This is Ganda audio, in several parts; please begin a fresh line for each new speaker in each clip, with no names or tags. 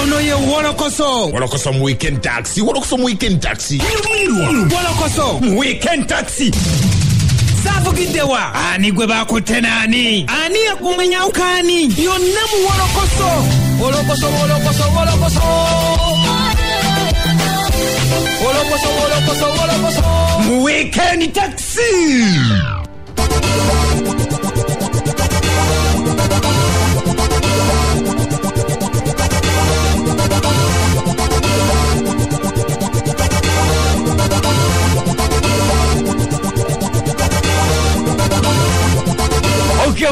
ono ye Wolokoso.
Wolokoso mu weekend taxi. Wolokoso mu weekend taxi.
Wolokoso mu weekend taxi. Savugidewa ani gwe bakutenani ani yakumenya ukani yonna mu Wolokoso. Wolokoso Wolokoso Wolokoso Wolokoso Wolokoso Wolokoso mu weekend taxi.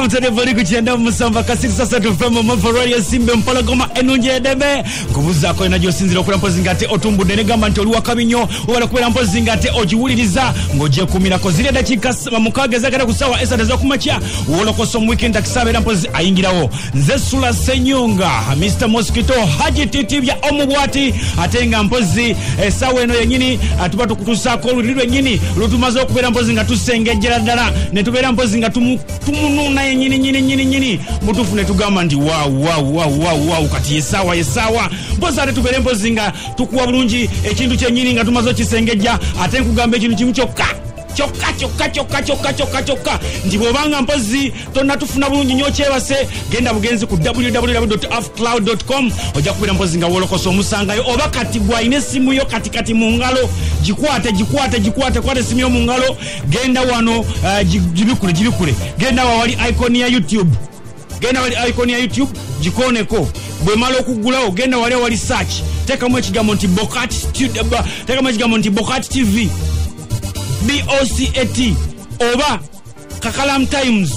Mtane kuchenda musamba kasiri sasa tufemo mafarari simbe mpolagoma enunje debe kubuza ko enajo sinzira okula mpozingate otumbude ne gamba ntoli wakabinyo wala kubera mpozingate ojiwuliriza ngoje 10 ko zile dakika mukageza kada kusawa esa daza kumacha Wolokoso mu weekend akisabera mpozi ayingirawo nze Sula Senyonga Mr Mosquito Haji Titibya omubwati atenga mpozi esawe no yenyini atubatu kutusako lulirwe nyini lutumazo kubera mpozinga tusengejera dala ne tubera mpozinga tumununa nyini mutufu ne tugamba ndi wow kati yesawa mpoza ate tubere mpozinga tukuwa bulungi ekintu kyenyini nga tumazo kisengejja ate nkugamba ekintu kimu kyokka ndibobanga mpozi tonna tufuna bulungi nyo kyebase genda bugenzi ku www.afcloud.com oja kubira mpozi nga Wolokoso omusangayo oba kati gwaine simu yo kati mu ngalo jikwate kwate simu yo mu ngalo genda wano jibikule genda wali icon ya YouTube jikoneko bwe malo okugulawo genda wali search teka mu ekigambo nti Bokat TV BOCAT oba Kakalam Times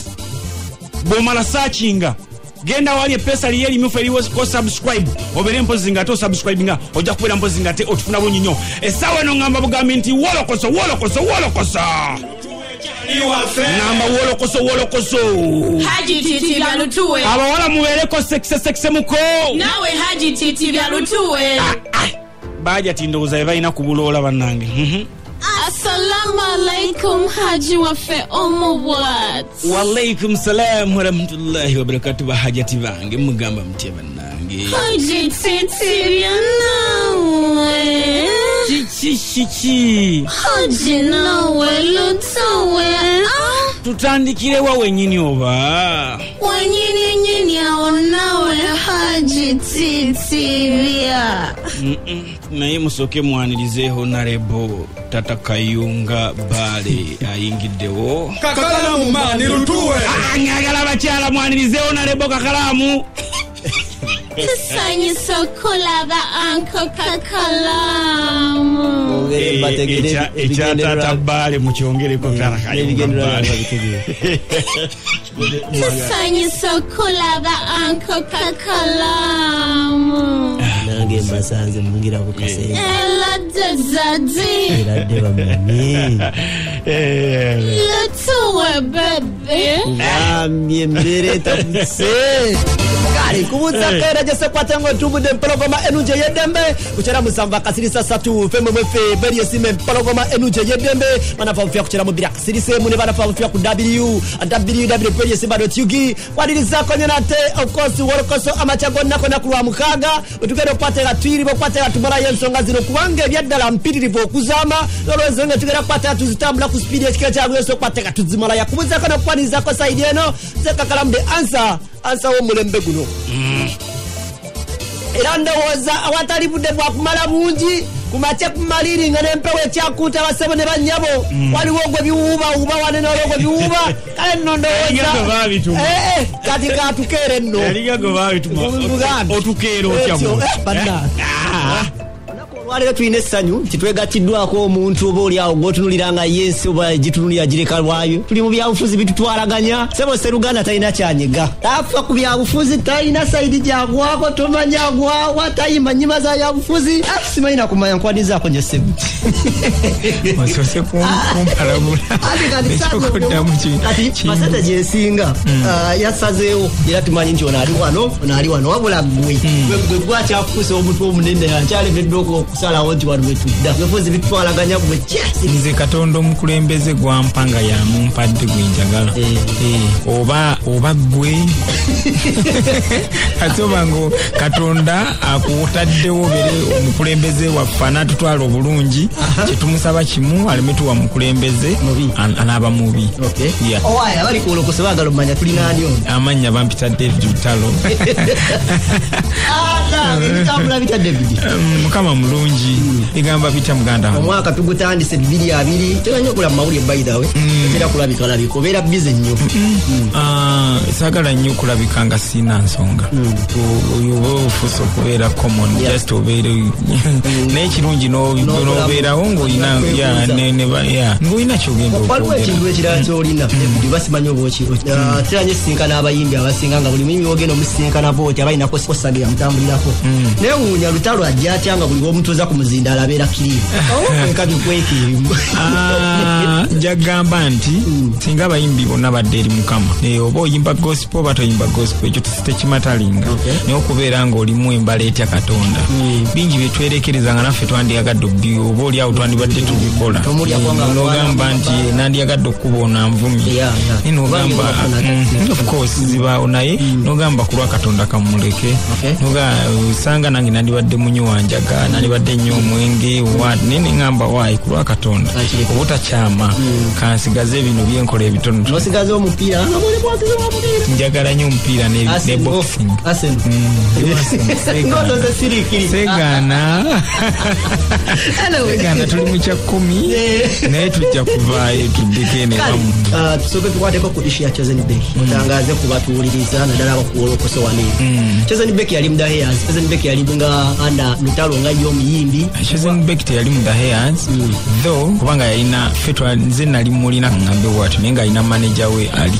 bomala searchinga genda wali pesa liyeli mufe liwo ko subscribe obere mpozinga to subscribinga oja kubera mpozinga te otufuna bunyo esawe no ngamba bugambi nti Wolokoso namba Wolokoso
Haji Titi bya lutuwe
abawala mubereko sexe muko
nawe Haji Titi bya lutuwe
baja tindoza ebaina kubulola banange
Assalamu alaikum Haji wafe omubwat.
Wa alaikum salam wa rahmatullahi wa barakatuh bahajati bange mugamba mteba nange.
Haji Titi nawe.
Chichi.
Haji nawe lutowe.
Tutandikire wa wenyini oba.
Wenyini aonawe Haji Titi bya.
Naye musoke mwanirizeho narebo Tata Kayunga Bale ayingiddewo
Kakalamu mani rutuwe
ngagala bakyala mwanirizeho narebo Kakalamu
Tusanyi sokulaba anko Kakalamu
echa Tata Bale mukyongereko Tata Kayunga
Tusanyi sokulaba anko Kakalamu
nange mbasanze mungira ku kasere
ela dezadi
bamani
lutuwe bebe
mbere tabuse kali kubutsa kera jese kwatango tubude mpologoma enuje yedembe kuchera musamba kasiri sasa tu femme mwefe beri yesime mpologoma enuje yedembe manafafia kuchera mubira kasiri se mune banafafia ku www.psb.ug kwadiriza konyonate of course Wolokoso amachago nako nakulwa mukaga utukero kwatera twiri bokwatera tumara yensonga zino kubange byaddala mpitirivu okuzama lolwezo nga tugera kwatera tuzitambula ku speed ekika kyagwe so kwatera tuzimala yakubuza kana kwaniza ko side eno Kakalamu de answer wo mulembe guno era ndowooza awatali budde bwa kumala bungi kumache kumaliri nga nempewe kyakuta basebo ne banyabo waliwo gwe biwuba wanene olwo biwuba kale ndowooza kati katukere nno
yaliga go babituma otukero kyamo
bana wale tuine sanyu kitwegatiddwako omuntu oboli awo gotunuliranga Yesu oba gitunulira gireka lwayo tuli mu byabufuzi bitutwalaganya sebo seruganda talina kyanyega tafa ku byabufuzi talina saidi jagwako tomanya gwa watayima nyima za yabufuzi simanyi kumanya nkwadiza ko nyesebu
masose kumparabula
ati masata jesinga yasazeewo era tumanyi nti onali wano wabula gwe gwa kyafukusa omuntu omunene yakyalemeddoko kusalawo nti wano wetudda efuzi bitwalaganya bwe
nze Katonda omukulembeze gwampanga yamumpadde gwenjagala oba gwe asoba ngo Katonda akutaddewo bere omukulembeze waffe anatutwala obulungi kyetumusaba kimu alimetuwa mukulembeze anaba mubi
owaye abali kulokosa bagalo manya tulina ani ono
amanya bampita David Lutalo
bitambula bita David
mukama mulungi igamba bita muganda
omwaka tugutandise 2020 tenanya okula mawulire by the way era kulabika labiko beera busy nnyo
sagala nnyo kulabika nga sina nsonga oyo ofuso kubeera common just obeere n'ekirungi n'obeerawo ng'olina ng'olina kyogenda
waliwo ekintu ekirala kyolina basimanya obwoki teranye sinkana abayimbi abasinga nga buli muyimbi wogenda omusinkana booti abalina kosagira mutambulirako naye wuunya Lutalo ajja atya nga buli omuntu oza kumuzinda alabeera kirimu ekabikwekirimbu
njagamba nti singa abayimbi bonna badde eri Mukama oba oyimba gospel oba toyimba gospel ekyo tekimatalinga naye okubeera ng'olimu embala etya Katonda bingi byetwerekereza nga naffe twandiyagadde oba oli awo twandibadde tubikola nogamba nti nandiyagadde okuboona nvumi nogamba of course zibaawo naye nogamba kulwa Katonda kamuleke usanga nange nandibadde munyiwanjaga nandibadde nnyo omwenge nene ngamba waayi kulwa Katonda obutakyama kansigaze bino byenkola ebitono njagala nnyo omupiira ne boxing segana tuli mu kya 10 naye tujja kuvaayo tuddeko nebamu
tusobe tukwateko ku ishu ya Chosen Beck mutangaze kubatuuliriza naddala abakuwolokoso wano Chosen Beck yali mu The Hairs Chosen Beck yali nga anda Lutalo nga yo omuyimbi
Chosen Beck teyali mu The Hairs though kubanga yalina fetwa nze nali mulina ngambe watu naye nga alina manager we ali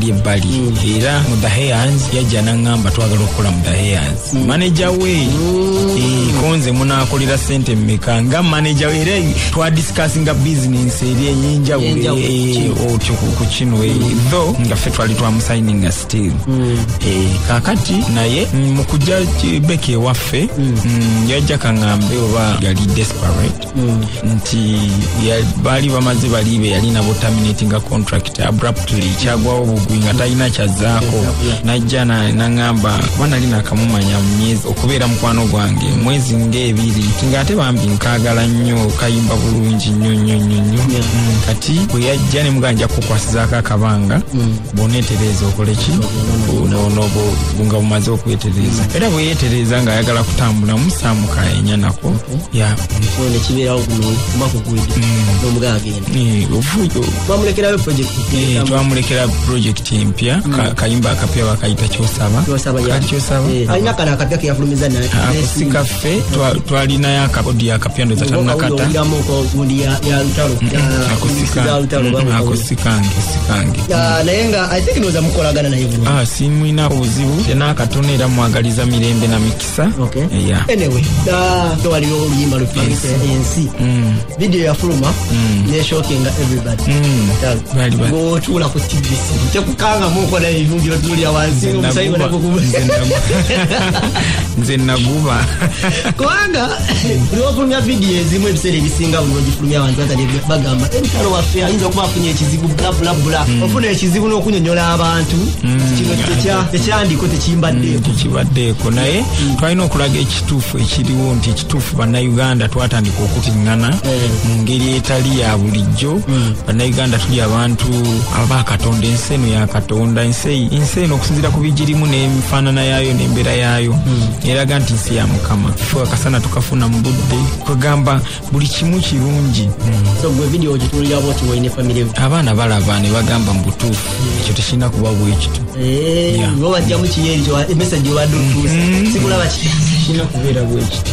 ebbali era mu The Hairs yajja n'angamba twagala okukola mu The Hairs manager we konze munakolera sente mmeka nga manager we era twadiscussinga business eri ey'enjawulo otyo ku kino though nga ffe twali twamusigninga still kakati naye mu kujja Beck ewaffe yajja kaŋŋambe oba yali desperate nti baali bamaze baliibe yali nabo terminatinga contract abruptly kyagwawo bugwi nga talina kyazzaako najja naŋŋamba kuba nali nakamumanya mu myezi okubeera mukwano gwange mwezi ng'ebiri ng'ate bambi nkaagala nnyo kayimba bulungi nnyo kati bwe yajja ne muganja kukwasizaako akabanga bw'oneetereza okoleki nga bumaze okwetereza era bwe yeetereza ng'ayagala kutambula musaamuka enyanako
nekibeerawo guno omwaka ogwedde n'omugaa agenda
twamulekera project empya kayimba akapya bakayita kyosaba alina
kano akapya keyafulumiza
akosikaffe twalinayo akabodi akapya ndoza tanakata akosikange
naye nga I think noza mukolagana naye
simwina obuzibu tenakatona era mwagaliza mirembe na mikisa
anyway waliwo oluyimba lutwayise ensi video yafuluma neshokinga everybody ng'otuula ku TBC tekukanga mukola ebintu byotulya wansi omusayi
nze naguba
kubanga bw'ofulumya video ezimu ebiseera ebisinga buli ogifulumya abantu bagamba Lutalo waffe ayinza okuba afunye ekizibu bulabula ofuna ekizibu n'okunyonyola abantu kino tekyandiko
tekibaddeeko naye twalina okulaga ekituufu ekiriwo nti ekituufu bannayuganda twatandika okutiŋŋana mu ngeri etali ya bulijjo bannayuganda tuli abantu abakatonda ensi eno ya Katonda ensi eno okusinziira ku bijirimu n'emifaanana yaayo n'embeera yaayo eraga nti nsi ya Mukama ffe akasana tukafuna mu budde kwegamba buli kimu kirungi abaana balaba ne bagamba mu butuufu ekyo tekirina kuba bwekitu
bajjamu kiyeekyo emesagi obadde sikulaba
kirina kubeera bwekitu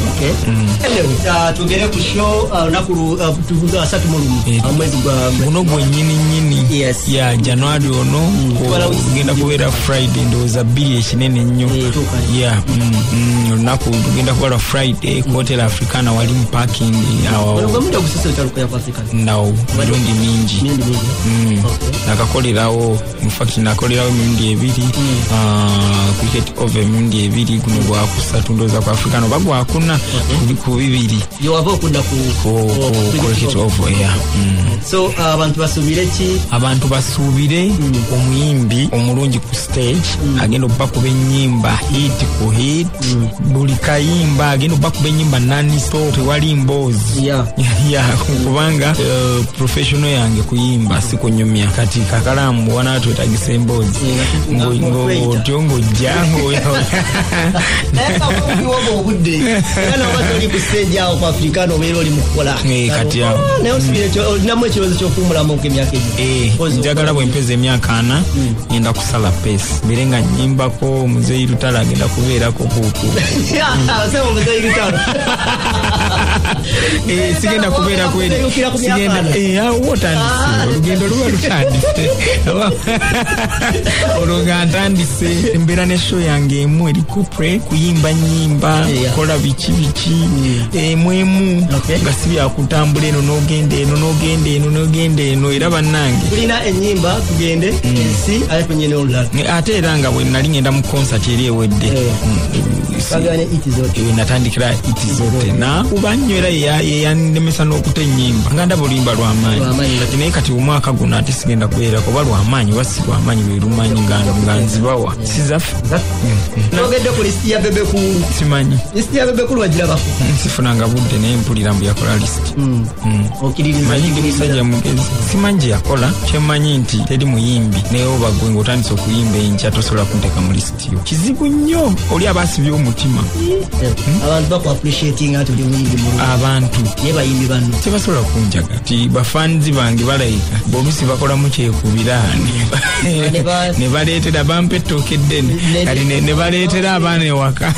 tugere ku show olunaku 31 mwezi
guno gwennyini ya January ono genda kubeera Friday ndowooza 2 ekinene nnyo olunaku tugenda kubeera Friday ku Hotel Africana wali mu parking nawo mirundi mingi nakakolerawo infact nakolerawo emirundi 2 cricket over emirundi 2 guno gwakusatu ndowooza ku Africano bagwa kuna ku bibiri
yo wava okunda ku
cricket over yeah.
So abantu basubire omuyimbi omulungi ku stage agenda okubakuba ennyimba hit ku hit buli kayimba agenda okubakuba ennyimba nani stop tewali mboozi kubanga professional yange kuyimba sikunyumya kati kakalamu wana twetagisa emboozi ng'otyo ng'ojjango obudde kana wali ku stage awo ku Africano obeera oli mu kukola kati awo naye osibire olinamu ekirozo ky'okuwumulamu emyaka egyo
njagala bwe mpeza emyaka 4 ngenda kusala peesi mbere nga nyimbako Muzeeyi Lutalo agenda kubeerako kuuku sigenda kubeera kweri sigenda wotandise olugendo luba lutandise olwo ntandise embeera ne show yange emu eriko kuyimba nnyimba kola biki emu nga si byakutambula eno n'ogenda eno era bannange
tulina ennyimba tugende ensi ariko nyene olulala
ate era nga bwe nali ngenda mu concert eri ewedde natandikira itizote na kubanywera yeyandemesa n'okuta ennyimba nga ndaba oluyimba lw'amaanyi naye kati omwaka guno ate sigenda kubeera kuba lw'amaanyi wasi lw'amaanyi lwe lumanyi nga nzibawa sizaffe
nogedde ku lisiti ya Bebe Cool
simanyi
lisiti ya Bebe Cool wagirabako
sifunanga budde naye mpulira mbu yakola lisiti manyi ndi musajja mugezi simanyi gye yakola kyemmanyi nti teri muyimbi naye oba gwe ng'otandise okuyimba enkya tosobola kunteeka mu lisiti yo kizibu nnyo oli abaasibye omutima
abantu baku appreciating ati oli muyimbi mulungi abantu naye bayimbi banno
tebasobola kunjaga ti bafanzi bange balayika bolusi bakolamu kyekubira ne baleetera bampa ettooka eddene kati ne baleetera abaana ewaka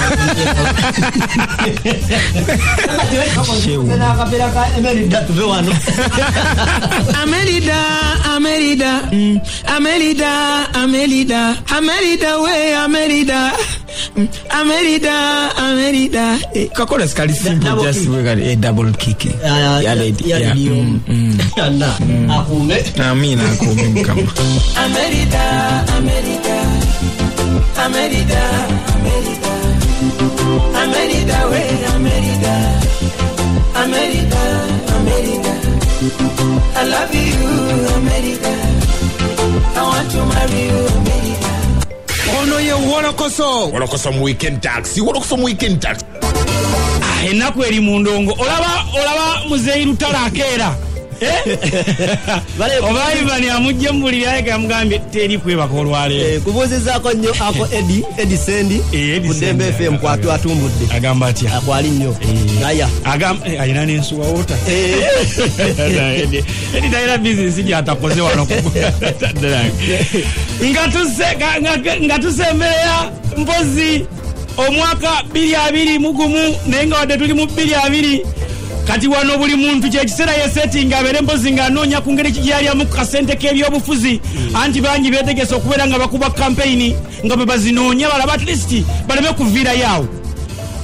Amelida kakola skali simple just we got a double kick ya lady
akume
amina akume mkama Amelida we Amelida I love you Amelida I want to marry you Amelida
ono ye wolokoso mu weekend taxi
ennaku eri mu ndongo olaba Muzeeyi Lutalo akeera oba Ivan amujje mbulira yake amugambye teri kwebaka olwaleero
kubuuzizaako nnyo ako Eddie Sendi ku Dembe FM kwatu atumbudde
agamba atya
akwali nnyo aya
ayina n'ensuwa wota Eddie tayina bizinesi gyatakoze wano nga tusembereya mpozi omwaka 2020 mugumu naye nga wadde tuli mu 2020 kati wano buli muntu kyekiseera yesettinga abeere mpozi ng'anoonya ku ngeri kigyalyamu kasente k'ebyobufuzi anti bangi beetegese okubeera nga bakuba kampeyini nga bwe bazinoonya balaba at least baleme kuviirayo awo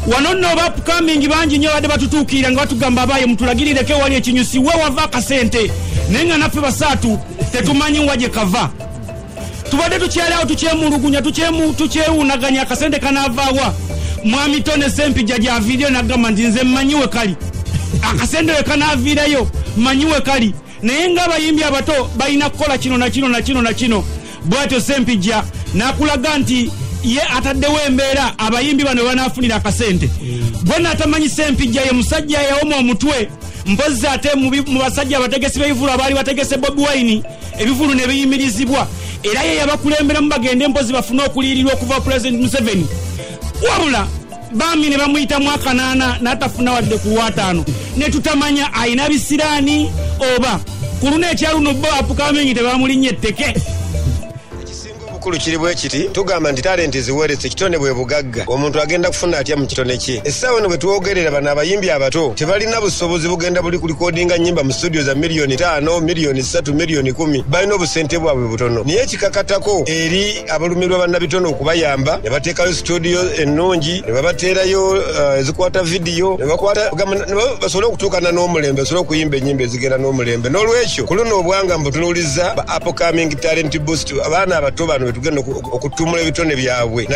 wano nno upcoming bangi nnyo badde batutuukirira nga batugamba abaaye mutulagirireko ewali ekinyusi we wava akasente naye nga naffe basaatu tetumanyi wa gye kava tubadde tukyalawo tukyemulugunya tukyewunaganya akasente kanaavaawa mwami Tone Sempijja gy'aviiriyo n'agamba nti nze mmanyiwe kali akasente we kanaaviirayo mmanyiwe kali naye ng'abayimbi abato balina kukola kino na kino bw'atyo Sempijja n'akulaga nti ye ataddewo embeera abayimbi bano banaafunira akasente bwena atamanyi Sempijja ye musajja yawoma omutwe mpozi ate mu basajja abategesi b'ebivulu abaali bategese Bobi Wine ebivulu ne biyimirizibwa era ye yabakulemberamu bagende mpozi bafune okuliyirirwa okuva President Museveni wabula bami ne bamuyita mwaka 8 n'atafuna wadde ku 5 ne tutamanya ayina bisiraani oba ku luno ekyaluno bo upcoming tebamulinnye etteke
ekikulu kiri bwe kiti tugamba nti talenti ziweretse kitone bwe bugagga omuntu agenda kufuna atya mu kitone kye essaawa eno bwe twogerera bano abayimbi abato tebalina busobozi bugenda buli ku likodinga nnyimba mu studio za $5 million, $3 million, $10 million balina obusente bwabwe butono naye ekikakatako eri abalumirwa bannabitono okubayamba ne bateekayo studio ennungi ne babateerayo ezikwata vidiyo ne basobole okutuukana n'omulembe basobole okuyimba ennyimba ezigenda n'omulembe n'olwekyo ku luno obwanga mbutunuuliza ba upcoming talent boost abaana abato bano tugenda okutumula ebitone byabwe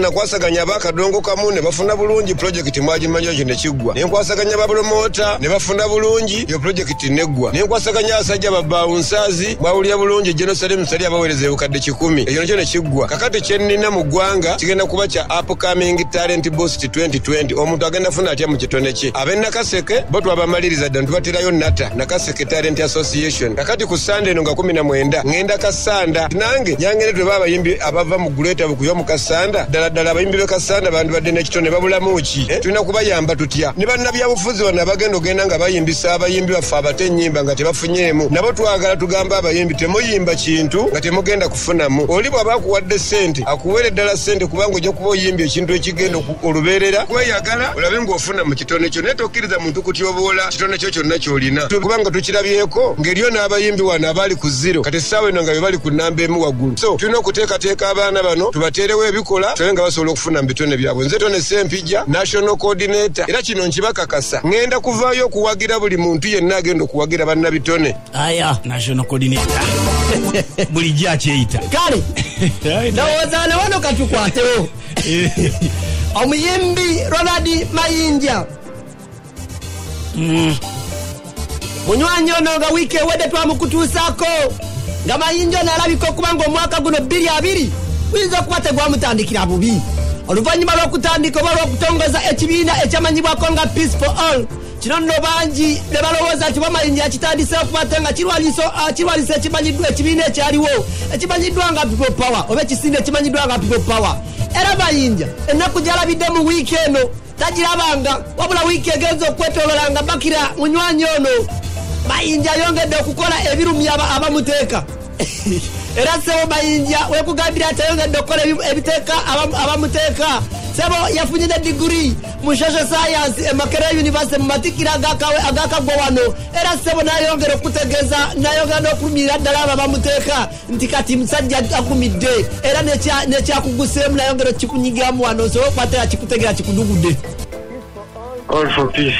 nakwasaganya abakadongo kamu ne bafuna bulungi project mwagimanyo kino kiggwa nenkwasaganya bapromota ne bafuna bulungi yo project neggwa nenkwasaganya asajja babawunsazi mwawulya bulungi Jerusalem sali abawereza ebukadde 10 ekyo ne kiggwa kakati kyennina mu ggwanga kigenda kuba kya upcoming talent boost 2020 omuntu agenda funa atya mu kitone kye ab'Nakaseke bo twabamaliriza dda tubaterayo nata Nakaseke Talent Association kakati ku Sunday no nga 19 ngenda Kasanda nange nyangene twe babayimbi abava mu Guleta bukuyo mu Kasanda ddala abayimbi be Kasanda bantu badde n'ekitone babulamu ki tulina kubayamba tutya ne bannabyabufuzi bano abagenda ogenda nga bayimbisa abayimbi baffe abatennyimba nga tebafunyeemu nabo twagala tugamba abayimbi temuyimba kintu nga temugenda kufunamu oli bw'abakuwadde ssente akuweere ddala ssente kubanga ojja kuba oyimba ekintu ekigenda olubeerera kweyagala olabe ng'ofuna mu kitone kyo naye tokkiriza muntu kutyoboola kitone kyo kyonna ky'olina kubanga tukirabyeko ng'eriyo n'abayimbi wano abali ku 0 kati essaawa eno nga be bali ku nnamba emu waggulu so tulina okuteekateeka abaana bano tubateerewo ebikola tulabe nga basobola okufuna mu bitone byabwe nze Tone Sempijja national coordinator era kino nkibakakasa ngenda kuvaayo okuwagira buli muntu yenna agenda okuwagira bannabitone
aya national coordinator bulijjo akyeyita
kale ndowooza ne wano katukwatewo omuyimbi Ronald Mayinja munywanyi ono nga wiiki ewedde twamukutuusaako nga Mayinja nalabika okuba nga omwaka guno 2020 guyinza okuba tegwamutandikira bubi oluvannyuma lw'okutandika oba lw'okutongeza ekibiina ekyamanyibwako nga Peace for All kino nno bangi ne balowooza nti Mayinja yakitandise okuba ate nga kirwalisa ekimanyiddwa ekibiina ekyaliwo ekimanyiddwa nga People Power oba ekisinde ekimanyiddwa nga People Power era Mayinja ennaku gy'alabidde mu wiiki eno tagirabanga wabula wiiki egenza okwetoolola nga bakira munywanyi ono Mayinja ayongedde okukola ebirumya abamuteeka era sebo Mayinja wekugambira atayongedde okukola ebiteeka abamuteeka sebo yafunye diguri mu social science e Makerere University mu matikira agakagwa wano era sebo nayongera okutegeeza nayongera n'okulumira ddala abamuteeka nti kati musajja akumidde era nekyakuguseemu nayongera kikunyigamu wano so kwatera kikutegera kikudugudde
All for peace.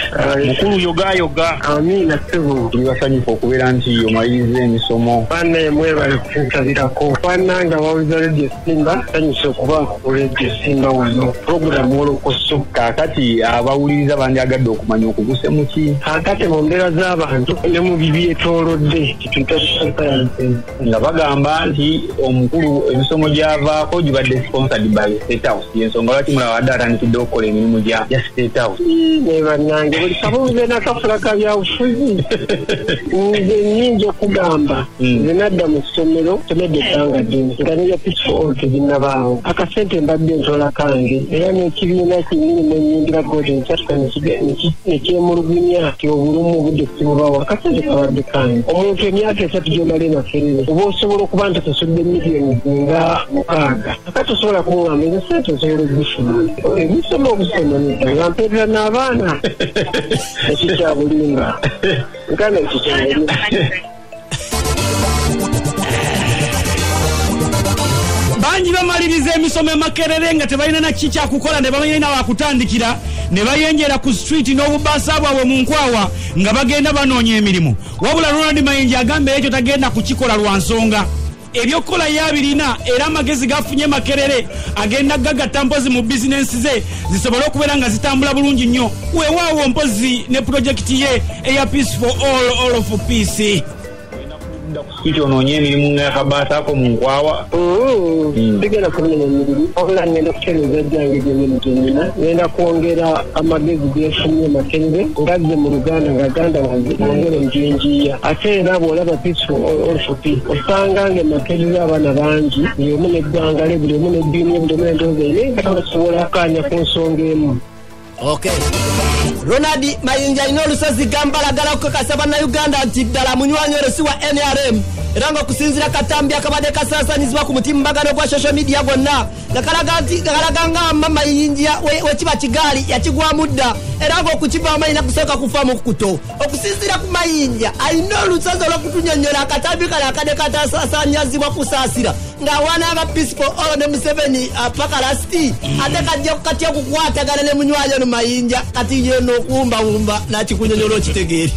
Mukulu yoga.
Amina tebu.
Tubasanyufu okubeera nti omaliriza emisomo.
Bane mwebale kunsabirako. Bananga bawuza Radio Simba sanyusa okuba ku Radio Simba wano. Program olokoso.
Kaakati abawuliriza bandyagadde okumanya okuguse mu ki?
Kaakati mu mbeera z'abantu ne mu bibi etwolodde kituyita science.
Nga bagamba nti omukulu emisomo gy'avaako gibadde sponsored by State House. Y'ensonga lwaki mulaba adde atandikidde okukola emirimu gya State House.
Nebanyange buli kabuuze nakafula ka byabufuzi nze nnyinza okugamba nze nadda mu ssomero tomedde ebbanga ddene nga neya Peaceful tezinnabaawo akasente mbadde ntola kange era n'ekibiina kinyini nenyingira golden kyatuka nekyemulugunya ti obulumu obudde kusibubawo akasente kabadde kange omuntu emyaka 3 gyomala emakerere oba osobola okuba nti tosodde miliyoni nga 6 akati osobola kungamba ezo sente osobola okuzifuna ebisoma obusoma nga mpeerera n'abaana ekikyabulinga nkana ekikyabulinga
bangi bamaliriza emisomo Makerere nga tebalina naki kyakukola ne bamanyina wakutandikira ne bayenjera ku street n'obubaasa bwabwe mu nkwawa nga bagenda banoonya emirimu wabula Ronald Mayinja agamba ekyo tagenda kukikola lwa nsonga ebyokola yabirina era amagezi gafunye Makerere agenda gagatta mpozi mu bizinensi ze zisobole okubeera nga zitambula bulungi nnyo weewaawo mpozi ne projekiti ye eya Peace for All for Peace
kiti onoonye emirimu ng'akabaataako mu nkwawa
sigenda kumenya emirimu wabula ngenda kutereeza gyange gyenyina ngenda kwongera amagezi gefunye Makerere ngazze mu Luganda ngaganda wange nongere njenjiya ate era bw'olaba Peace for All for Peace osanga nga Makerere abaana bangi buli omu n'eggwanga lye buli omu n'eddiini ye buli omu n'endowooza ye naye nga tabasobola akaanya ku nsonga emu.
Okay. Ronald Mayinja alina olusozi gambalagala okukakasa bannayuganda nti ddala munywanyi olosi wa NRM era ng'okusinziira katambi akabadde kasaasanyizibwa ku mutimbagano gwa social media gwonna nga kalaga nga Mayinja wekiba kigaali yakigwamu dda era ng'okukivaamu alina kusooka kufa mu kkuto okusinziira ku Mayinja alina olusozi olw'okutunyonnyola akatambi kale akadde katasaasanyizibwa kusaasira ng'awaana aba Peace for All ne Museveni paka lasti ate katya okukwatagana ne munywanyi ono Mayinja kati ye n'okuwumbawumba n'akikunyonnyola okitegeere.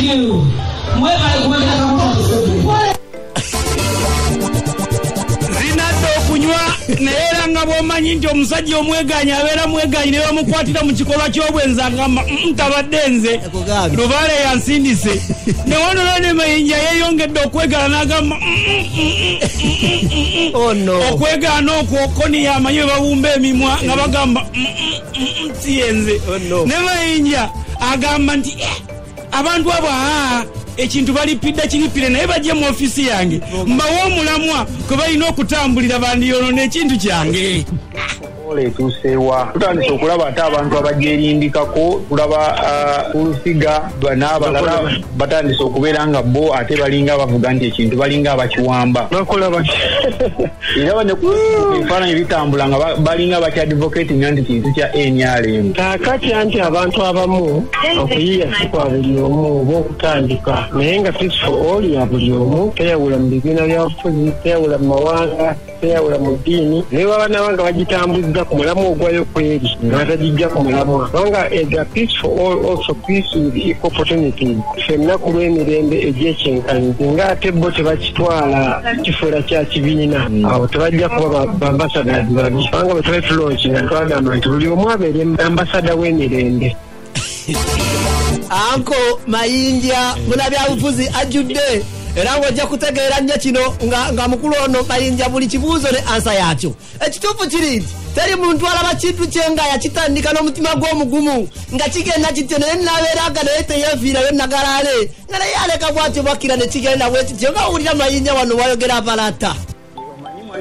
you.
Zinadde okunywa naye era nga bw'omanyi nti omusajja omweganya abeera mweganyi ne bamukwatira mu kikolwa ky'obwenzi agamba tabadde nze Lubaale yansindise ne wano ne Mayinja yeeyongedde okwegana n'agamba okwegana okwo koni yamanyi bwe babumba emimwa nga bagamba si yenze ne Mayinja agamba nti abantu abo ekintu balipidde kiripire naye bajje mu ofisi yange mbawo omulamwa kwe balina okutambulira bandiyonona ekintu kyange
etuuseewa tutandise okulaba ate abantu abajerindikako tulaba olusiga n'abalala batandise okubeera nga bo ate balinga bavuga nti ekintu balinga abakiwamba era ebifaananyi bitambula nga balinga bakyadvocatinga nti kintu kya NRM
kaakati anti abantu abamu okuyiya si kwa buli omu oba okutandika naye nga Peace for All ya buli omu teyawula mu bibiina byabufuzi teyawula mu mawanga teyawula mu ddiini naye baba nabanga bagitambuza ku mulamu ogwayo kweri nga batagijja ku mulamwa kubanga ega Peace for All also peace with equal opportunities ffenna ku lw'emirembe egyekyenkani nga ate bo tebakitwala kifuula kya kibiina awo tebajja kuba bambasadazi babi kubanga bwe tubali tulonki nga twagamba nti buli omu abeere ambasada w'emirembe
Anko Mayinja muna byabufuzi ajudde era ng'ojja kutegeera nnyo kino nga mukulu ono Mayinja buli kibuuzo ne ansa yakyo ekituufu kiri nti teri muntu alaba kintu kye nga yakitandika n'omutima gw'omugumu nga kigenda kityo naye nabeeraga naye teyeefiirayo nagalaale nga naye aleka bwatyo bakira ne kigenda bwe kityo nga owulira Mayinja wano wayogera abalata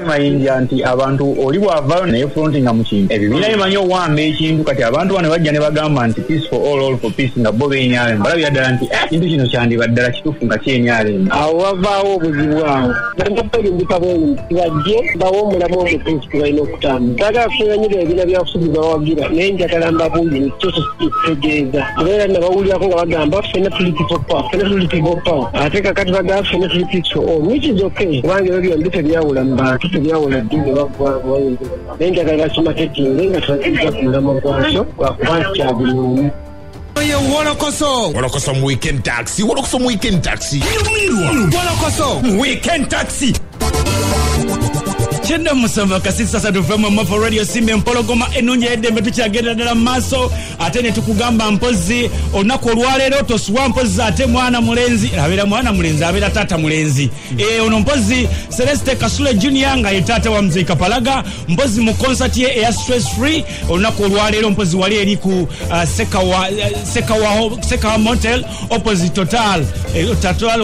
Mayinja nti abantu oli bw'avaayo naye frontinga mu kintu ebibiina bimanyi owamba ekintu kati abantu bano bajja ne bagamba nti Peace for all for peace nga bo b'enyalemu balabira ddala nti kintu kino kyandibadde ddala kituufu nga kyenyalemu
awo wavaawo obuzibu awo nagapalimbika bwenti bajje bawo omulamu omupensi balina okutambula tagala kufunyanyira ebibiina byabufuzi bawagira naye njagala mbabuulire kyekyo kitegeeza kubeera nabawulirako nga bagamba ffenna tuli people power ate kakati bagamba ffenna tuli Peace for all which is okay kubanga ebyo byombi tebyawula mu bantu tebyawula ddiini naye njagala bakimaketinge nga tubakiriza ku mulamwa gwakyo lwakuba nti kya buli omu
Wolokoso mu weekend taxi. Wolokoso mu weekend taxi.
Wolokoso mu weekend taxi. Chenda musamba kasisi sasa tuvema Mafo Radio Simbe Mpologoma enunye edembe tukyagenda ddala maaso ate ne tukugamba mpozi onako olwaleero tosuwa mpozi ate mwana mulenzi abeera mwana mulenzi abeera taata mulenzi ono mpozi Celeste Kasule Junior nga ye taata wa Mzee Kapalaga mpozi mu concert ye eya Stress Free onako olwaleero mpozi wali eri ku Sekawa Motel opposite Total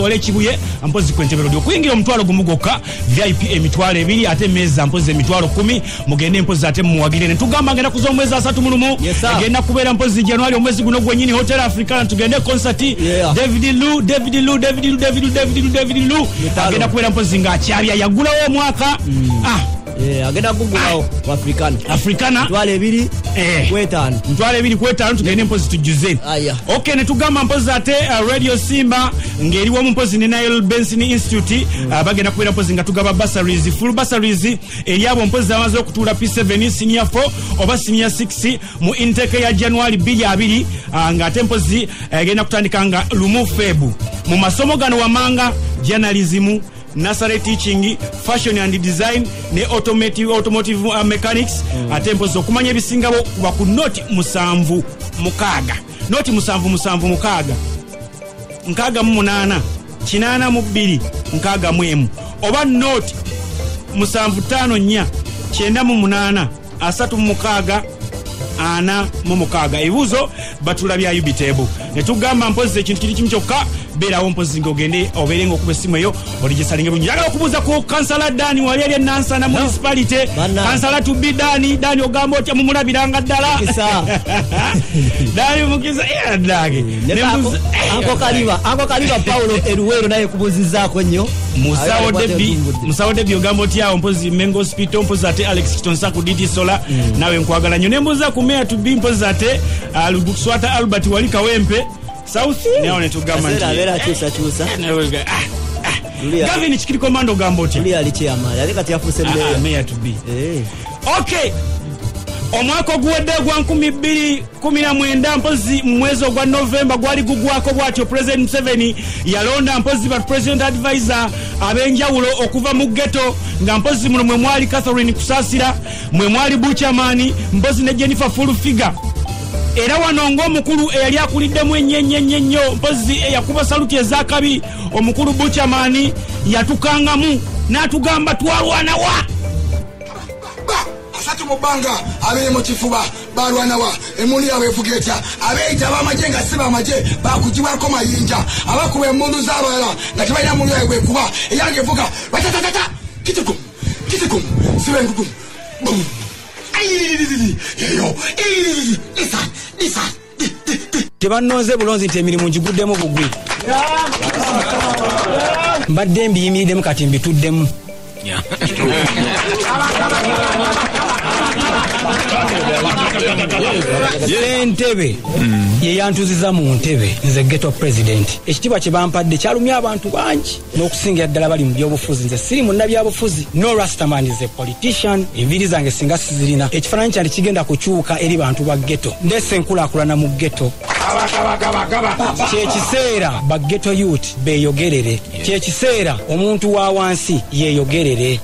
wale Kibuye mpozi kwentebero dio kuyingira omutwalo gumugoka VIP emitwalo ebiri ate meza mpozi emitwalo 10 mugende mpozi ate muwagire ne tugamba ngenda kuzo mwezi 3 mulumu agenda kubeera mpozi January omwezi guno gwenyini Hotel Africana tugende concert David Lu agenda kubeera mpozi nga akyalya yagulawo omwaka
agenda kugulawo Africana twale 2 kwetano tugende mpozi tujuze okay ne tugamba mpozi ate Radio Simba ngeriwo mpozi ne Nile Benson Institute bagenda kubeera mpozi nga tugaba bursaries full bursaries eriabo mpozi amaze okutuula P7 senior 4 oba senior 6 mu intake ya January 22 nga ate mpozi agenda kutandika nga lumu febu mu masomo gano wamanga journalism nursery teaching fashion and design ne automotive mechanics ate mpozi okumanya ebisingabo kuba ku noti 7 mukaaga noti 7 mukaaga nkaaga mu 8 kinana mu 2 nkaaga mu 1 oba noti 7 9 mu 8 3 mu mukaaga 4 mu mukaaga ebibuuzo batulabya UBTable ne tugamba mpozi ekintu kiri kimu kyokka beerawo mpozi ng'ogende obeere ng'okuba essimu eyo oligisalinga bulungi njagala okubuuza ku kansala Dani wali ali Nansana municipality kansala tubi Dani ogamba otya mumulabiranga ddala Dani mukiza dage Anko Kaliba Paulo Eruwero naye kubuzizaako nnyo Musawo Debi ogamba otya mpozi Mengo Hospital mpozi ate Alex Kitonsa ku DT Solar nawe nkwagala nnyo nembuuza ku Mayor tubi mpozi ate Swata Albert wali Kawempe South neone tugamba nti
era chusa
Gavin chikiri komando gambo ti
ali aliche amali ali kati afuse
Mayor to be okay omwaka oguwedde gwa 2019 mpozi mu mwezi ogwa Novemba gwali gugwako bwatyo President Museveni yalonda mpozi ba President Advisor ab'enjawulo okuva mu ghetto nga mpozi muno mwe mwali Catherine Kusasira, mwe mwali Buchaman, mpozi ne Jennifer Fulfiga. Era wano ng'omukulu eyali akuliddemu ennyo mpozi eyakuba saluti ezakabi omukulu Buchaman yatukangamu n'atugamba twalwanawa
asatu mubanga abeye mu kifuba balwanawa emuli abevuga etya abeeyita ab'amagye nga si b'amagye bakugibwako mayinja abakuba emmundu z'abalala nga tebalina muli ayo bwekuba eyange evuga batatatata kitigumu sibe engugumu eyo lisan
tebannonze bulonzi nti emirimu ngiguddemu bugwi mbadde mbiyimiriddemu kati mbituddemu Ntebe yeyantuziza mu ntebe nze ghetto president ekitiibwa kye bampadde kyalumya abantu bangi n'okusingira ddala bali mu byobufuzi nze siri munna byabufuzi no rastaman is a politician enviiri zange singa sizirina ekifaananyi kyali kigenda kukyuka eri bantu ba ghetto ndese enkulaakulana mu ghetto kyekiseera ba ghetto youth beeyogerere kyekiseera omuntu wa wansi yeeyogerere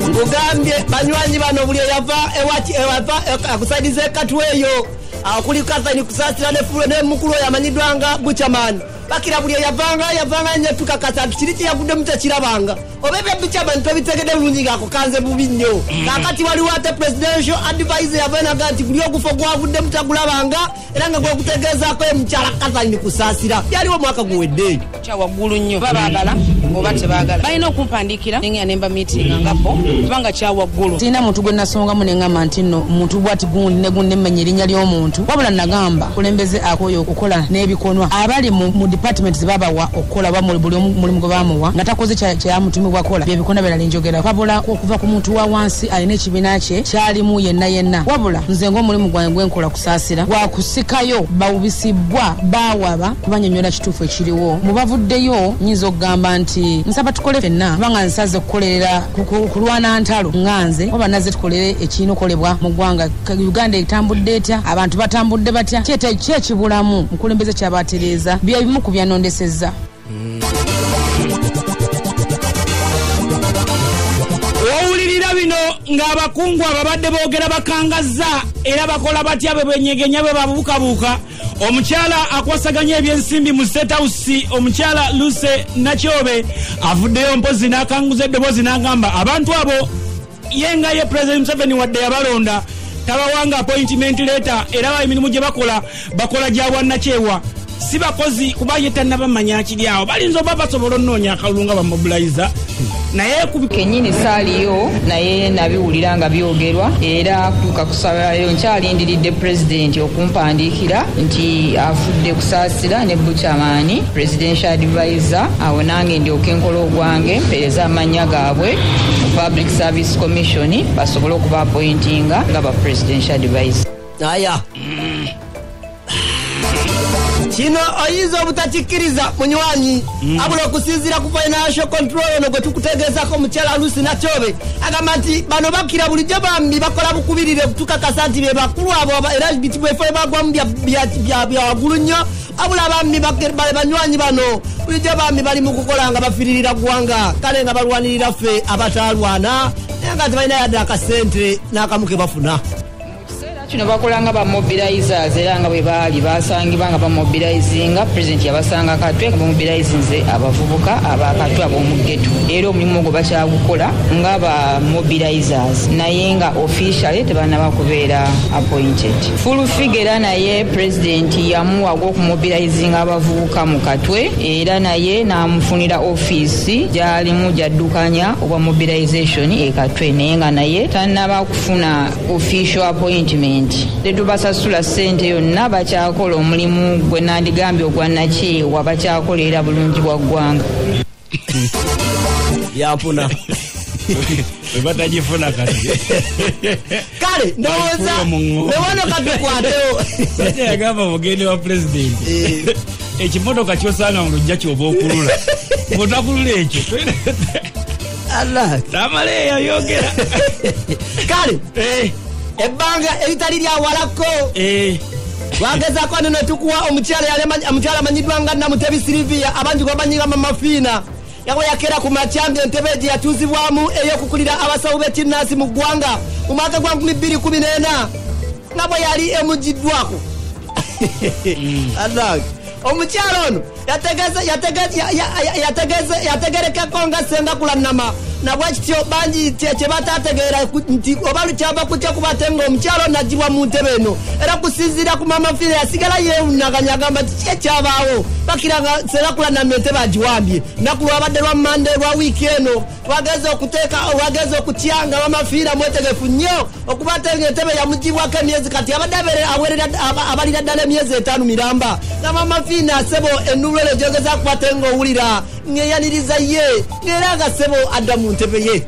ngugambye banywanyi bano buli ewava akusaidiza ekatwe eyo akuli Catherine Kusasira ne mukulu oyo amanyiddwa nga Buchaman bakira buli yavanga nnyo tukakasa kiri kiyagudde mutekirabanga oba ebya Buchaman tobitegedde bulungi ng'ako kanze bubi nnyo kakati waliwo ate presidential advisor yavenaga nti buli ogufo gwavudde mutagulabanga era nga gwekutegeezaako mukyala Catherine Kusasira byaliwo omwaka guwedde
kyawaggulu nnyo babaagala oba tebaagala balina okumpandiikira nengenda nemba meeting nga bo kubanga kyawaggulu sirina muntu gwe nasongamu neŋŋamba nti nno omuntu bwati gundi negundi emmenya erinnya ly'omuntu wabula nagamba kulembeze akoyo okukola n'ebikonwa abali mu department zebabawa okukola buli mulimu gwe bamuwa nga takoze kyamutumibwa kola byebikonwa birala njogera wabula okuva ku muntu wa wansi alina ekibiina kye kyalimu yenna wabula nze ng'omulimu gwange gwenkola Kusasira gwakusikayo bawubisibwa bawaba kubanyonyola kituufu ekiriwo mubavuddeyo nyinza okugamba nti nsaba tukole fenna kubanga nsaze okukolerera kulwana ntalo nganze oba naze tukolere ekirina okolebwa mu ggwanga Uganda etambudde etya abantu batambudde batya kyekibulamu mukulembeze kyabatereeza byebimu ku byanondesezza
owulirira bino ng'abakungu ababadde boogera bakangazza era bakola batya bwe benyegenya bwe babuukabuuka omukyala akwasaganya ebyensimbi mu State House omukyala Luce Nakyobe avuddeyo mpozi n'akanguza eddoboozi n'agamba abantu abo yenga ye President Museveni wadde yabalonda tabawanga appointment letter era emirimu gye bakola gya bwannakyewa si bakozi kuba ye tannabamanya kiri awo balinza oba basobola onnoonya akalulu nga bamobilizer naye
kenyini saaliyo naye nabiwulira nga byogerwa era kutuuka kusabayo nkyalindiridde pulezidenti okumpandiikira nti afudde Kusasira ne Buchaman presidential advisor awo nange ndyoke nkola ogwange mpeereza amannya gaabwe mu public service commission basobole okuba appointinga nga ba presidential advisor
aya kino oyinza obutakikkiriza munywanyi abula okusinziira ku financial control ono gwe tukutegeezako omukyala Lucy Nakyobe agamba nti bano bakira bulijjo bambi bakola bukubirire tukakasa nti be bakulu abo era bitibwefe bagwamu bya waggulu nnyo abula bambi banywanyi bano bulijjo bambi bali mu kukola nga bafiririra ggwanga kale nga balwanirira ffe abataalwana naye nga tebalina yadde akasente n'akamu ke bafuna
kino bakolanga ba mobilizers era nga bwe baali basangibwa nga bamobilizinga president yabasanga Katwe nga bamobilizinze abavubuka abakatwe ab'omuggeto era omulimu ogwo bakyagukola nga ba mobilizers naye nga officially tebanaba kubeera appointed full figure naye president yamuwa gw'okumobilizinga abavubuka mu Katwe era naye n'amufunira office gyalimu gyaddukanya obwa mobilization e Katwe naye nga naye tannaba kufuna official appointment tetubasasula ssente yonna bakyakola omulimu gwe nandigambye ogwannakyewa bakyakolera bulungi bwa ggwanga
yampuna
webatagifuna kati
kale ndowooza newano katukwatewo
yagamba mugende wa pulezidenti ekimotoka kyosanga mu lujja kyoba okulula otakulula ekyo
Allah
tamale yayogera
kale ebbanga eritali lya walako wagezako neno tukuwa omukyala amanyiddwa nga Namutebi Silivia abangi gwamanyiga Mamafiina yawe yakera ku machampion Entebbe yatuzibwamu eyokukulira abasawo b'ekinnansi mu ggwanga mu mwaka gwa 2014 nga bwe yali emugiddwako omukyalo ono yategerekeko nga Ssenga Kulanama nabwekityo bangi kyebatategeera nti oba lukyava kutya kubatenga omukyalo nagibwa mu ntebe eno era kusinziira ku Mamafiina yasigala yeewunaganya agamba ti kyekyabaawo bakira nga Ssenga Kulanama entebe agiwambye naku lwabadde lwa Mande lwa wiiki eno twageza okutyanga Mamafiina mwetegefu nnyo okubatenga entebe yamugibwako emyezi kati abadde abalira ddala emyezi 5 miramba nga Mamafiina sebo ennulwero gyogeza kubatenga owulira ngeyaniriza ye ng'era nga sebo adda mu ntebe ye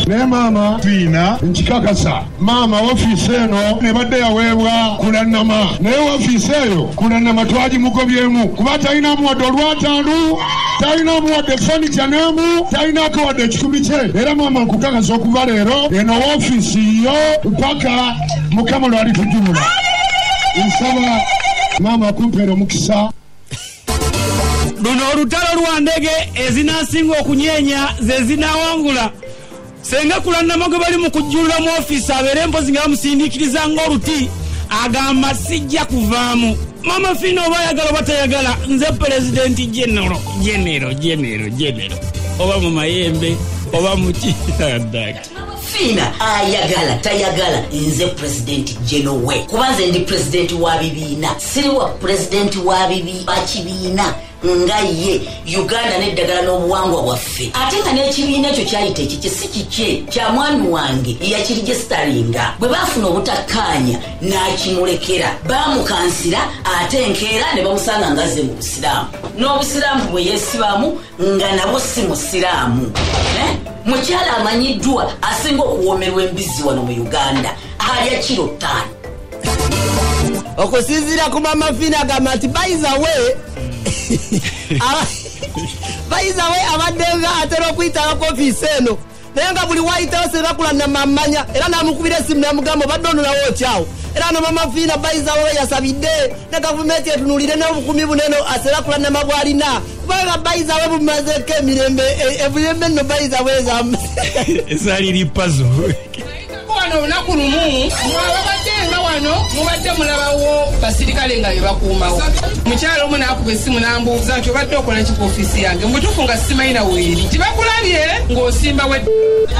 ne mama Fiina nkikakasa mama ofiisi eno nebadde yaweebwa Kulanama naye ofiisi eyo Kulanama twagimugobyemu kuba talinamu wadde olwataanu talinamu wadde furniture n'emu talinako wadde ekikumi kye era mama nkukakasa okuva leero eno ofiisi yo paka Mukama lwali tujumula nsaba mama kumpeera omukisa.
Luno olutalo lwa ndege ezinasinga okunyenya ze zinawangula Ssenga Kulanama gwe bali mu kujjulula mu ofiisi abeere mpozi nga bamusindiikiriza ng'oluti agamba sijja kuvaamu. Mamafiina oba ayagala oba tayagala nze pulezidenti genero oba mu mayembe oba muki
Fiina ayagala tayagala nze president General we kuba nze ndi president wa bibiina siri wa president wa bakibiina nga ye Uganda n'eddagala n'obuwangwa bwaffe ate nga n'ekibiina ekyo kyayita ekiki si kikye kya mwami wange yakirigisitalinga bwe baafuna obutakkaanya n'akimulekera baamukansira ate enkeera ne bamusanga ngazze mu busiraamu n'obusiraamu bwe yeesibamu nga nabwo si musiraamu mukyala amanyiddwa asinga okuwoomerwa embizi wano mu Uganda alya kiro 5
okusinziira ku Mamafiina agamba nti by the way abaddenga atera okuyitala ku ofiisi eno naye nga buli wayitawo Ssenga Kulanama amanya era namukubira essimu namugamba obadde onolawo okyawo era no Mamafiina by the way yasabidde ne gavumenti etunulire n'obukumi buneno Ssenga Kulanama bwalina kubanga by the way bumazeko emirembe emirembe nno by the way
esaliri pazo
wano olunaku lumu mwababaddenga wano mubadde mulabawo basirikale nga bebakuumawo mukyalo omu n'akuba essimu n'ambuuza nti obadde okola ki ku ofiisi yange mubutuufu nga simayina weeri tibakulabye ng'osimba we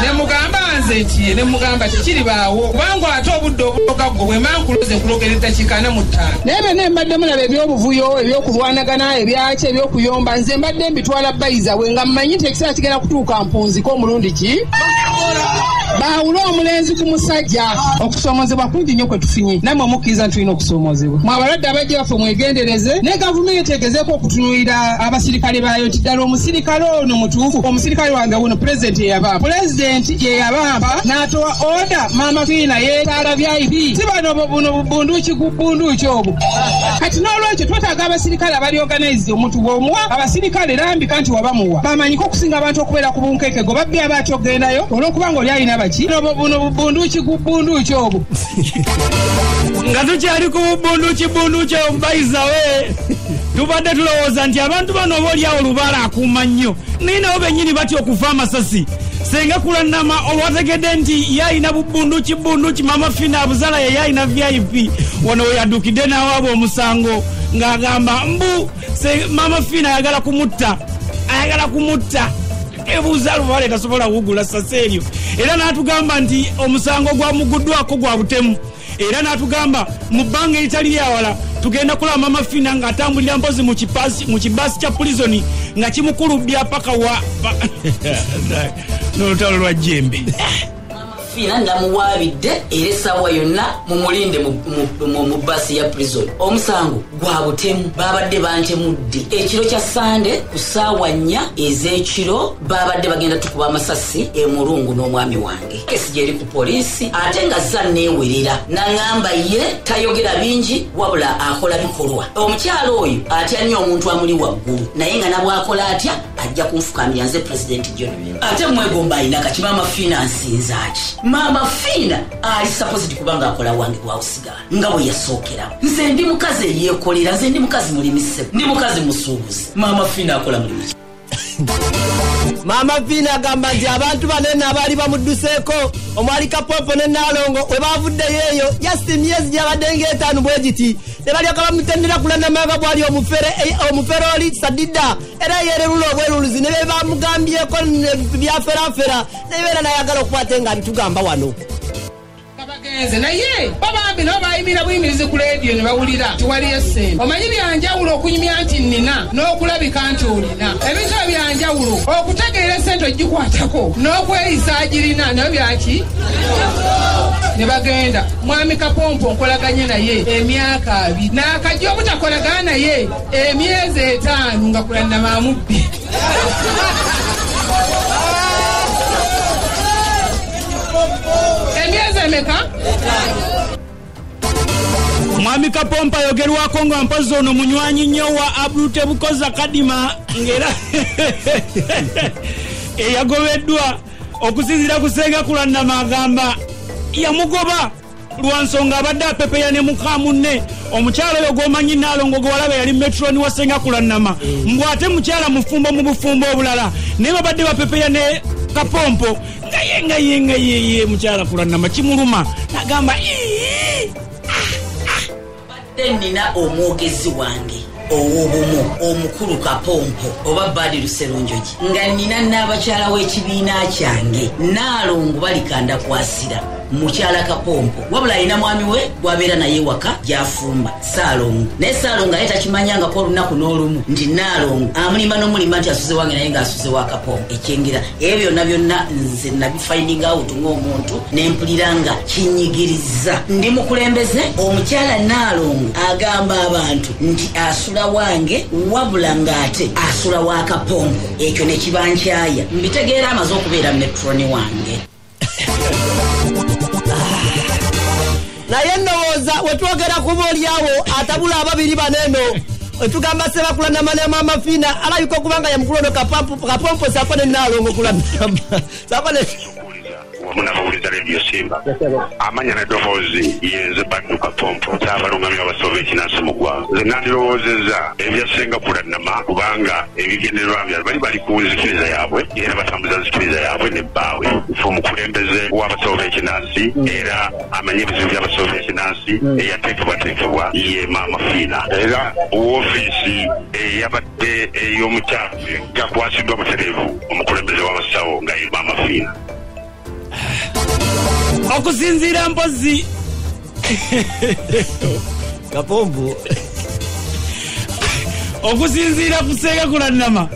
ne mugamba nze nti ne mugamba tikiribaawo kubanga ate obudde obulogaggo bwe mankuloze nkulogera eddakiika 45 naye byonna mbadde mulaba ebyobuvuyo ebyokulwanagana ebyaki ebyokuyomba nze mbadde mbitwala bayiza we nga mmanyi nti ekiseera kigenda kutuuka mpunziko omulundi ki baawula omulenzi ku musajja okusoomozebwa kungi nnyo kwe tufinye nammwe mukkiriza nti tulina okusoomozebwa mwabalwadde abajja baffe mwegendereze ne gavumenti etegezeeko okutunuulira abasirikale baayo nti ddala omusirikale ono mutuufu omusirikale wange wuno pulezidenti yeyabamba n'atowa oda Mamafiina yeetaala VIP si bano buno bubunduuki gubunduuki obwo kati n'olwekyo twetaaga abasirikale abali organize omuntu bw'omuwa abasirikale lambika nti wabamuwa bamanyiko okusinga abantu okubeera ku bunkeekego babbi abaati ogendayo olw'okubanga oli alina baki buno bubunduuki gubunduuki obwo
nga tukyali ku bubunduuki obubayiza we tubadde tulowooza nti abantu bano oba oliawo lubaala akuuma nnyo naye nabo bennyini batya okufa amasasi Ssenga Kulanama olwategedde nti yalina bubunduuki Mamafiina abuzala ye yalina VIP wano we yaddukidde n'awaabwe omusango ng'agamba mbu Mamafiina ayagala kumutta ebuuza lubaale tasobola kugula ssasa eryo era n'atugamba nti omusango gwamuguddwako gwa butemu era n'atugamba mu bbanga eritali lyawala tugenda kulaba Mamafiina ng'atambulira mpozi mu kibaasi kya pulizoni nga kimukulubya paka wa n'olutalo lwa jjembe
Mafiina namuwaabidde era essaawa yonna mumulinde mu basi ya prison. Omusango gwa butemu babadde bantemudde ekiro kya Sande ku ssaawa 4 ez'ekiro babadde bagenda tukuba amasasi emulungu n'omwami wange. Kesi gyeri ku poliisi ate nga zza neewerera naŋŋamba ye tayogera bingi wabula akola bikolwa. Omukyalo oyo atya nnyo omuntu amuli waggulu naye nga nabwakola atya ajja kunfukamira nze President John. Ate mwegomba alina kati Mama Fiina nsinzaaki. Mama Fiina ali supposed kubanga akola wange gwawusigala nga bwe yasookerawo. Nze ndi mukazi eyeekolera, nze ndi mukazi mulimise, ndi mukazi musuubuzi. Mama Fiina akola mulimu.
Mama Fiina agamba nti abantu banene abaali bamudduseeko omwali Kapompo ne Nalongo we bavuddeyo eyo just myezi gyabadde ng'etaano bwe giti ne balyoka bamutendera kulandamanga bwali omufere oli Sadida era yererula obweruluzi ne be bamugambyeko byaferafera ne beera nayagala okukwate nga bitugamba wano.
Bagenze naye babambi nabo bayimira buyimirizi ku leediyo ne bawulira tiwaliyo ssente. Omanyi byanjawulo okunyumya nti nnina n'okulabika nti olina ebintu byanjawulo okutegeera essente ogikwatako n'okweyisa agirina nayo byaki ne bagenda. Mwami Kapompo nkolaganye naye emyaka 2 n'akajja obutakolagana naye emyezi 5 nga kulandamamubbi.
Mwami Kapompo ayogerwako nga mpozi ono munywanyi nnyo wa Abdul Bukoza Kadima ngera eyagobeddwa okusinzira ku Ssenga Kulandama agamba yamugoba lwa nsonga abadde apepeya ne muka munne. Omukyalo oyo gw'omanyi Nalongo gwe walaba yali metroni wa Ssenga Kulandama mbw ate mukyala mufumbo mu bufumbo obulala naye babadde bapepeya ne Kapompo nga ye mukyala Kulandama kimuluma nagamba
nina omwogezi wange owobumu omukulu Kapompo oba Badi Serunjoji nga nina n'abakyala w'ekibiina kyange Nalongo balikanda kwasira mukyala Kapompo wabula alina mwami we gwabeera naye waka gyafumba Saalongo naye Saalongo aye takimanyangako olunaku n'olumu nti Nalongo amulimba n'omulimba nti asuze wange naye ng'asuze wa Kapompo ekyengera ebyo byonna nze nabifinding out ng'omuntu nempulira nga kinyigiriza. Ndi mukulembeze omukyala Nalongo agamba abantu nti asula wange wabula ng'ate asula wa Kapompo ekyo ne kibankyaya mbitegeera amaze okubeera metroni wange.
Naye ndowooza wetwogera kuba oliawo atabula ababiri baneno wetugamba Ssenga Kulandama ne Mama Fiina alabika okubanga yamukulono Kapompo sako ne Nalongo Kulandama sako ne
munabawuliza Radio Simba amanya n'eddoboozi yenze Badru Kapompo ky'abalungamya abasobe ekinansi mu ggwanga. Nze nandirowoozezza ebya Ssenga Kulandama kubanga ebigendererwa byali bali ku nzikiriza yaabwe era batambuza nzikiriza yaabwe nebbaawe fe omukulembeze w'abasobe ekinansi era amanye ebizibu by'abasobe ekinansi eyateekebwateekebwa ye Mama Fiina era woofiisi eyabadde ey'omukyalo gakwasiddwa butereevu omukulembeze w'abasawo nga ye Mama Fiina.
Okusinziira mpozi
Kapompo
okusinziira ku Ssenga Kulandama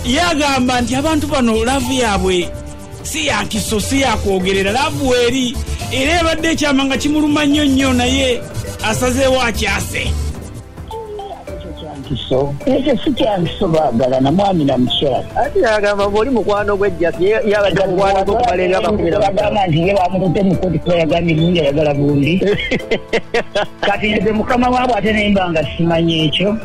yagamba nti abantu bano laavu yaabwe si yankiso si yakwogerera laavu eri era ebadde ekyama nga kimuluma nnyo naye asazeewo akyase.
Ekyo si kyankiso baagala na mwami na mukyala
ate yagamba bw'oli mukwano gw'ejjasi yabadde mukwano gw'okubalenga
bakubiragamba nti ye bamutute mukoti kuba yagambye bulungi ayagala bundi kati nze mukama waabwe ate nemba nga simanyi ekyo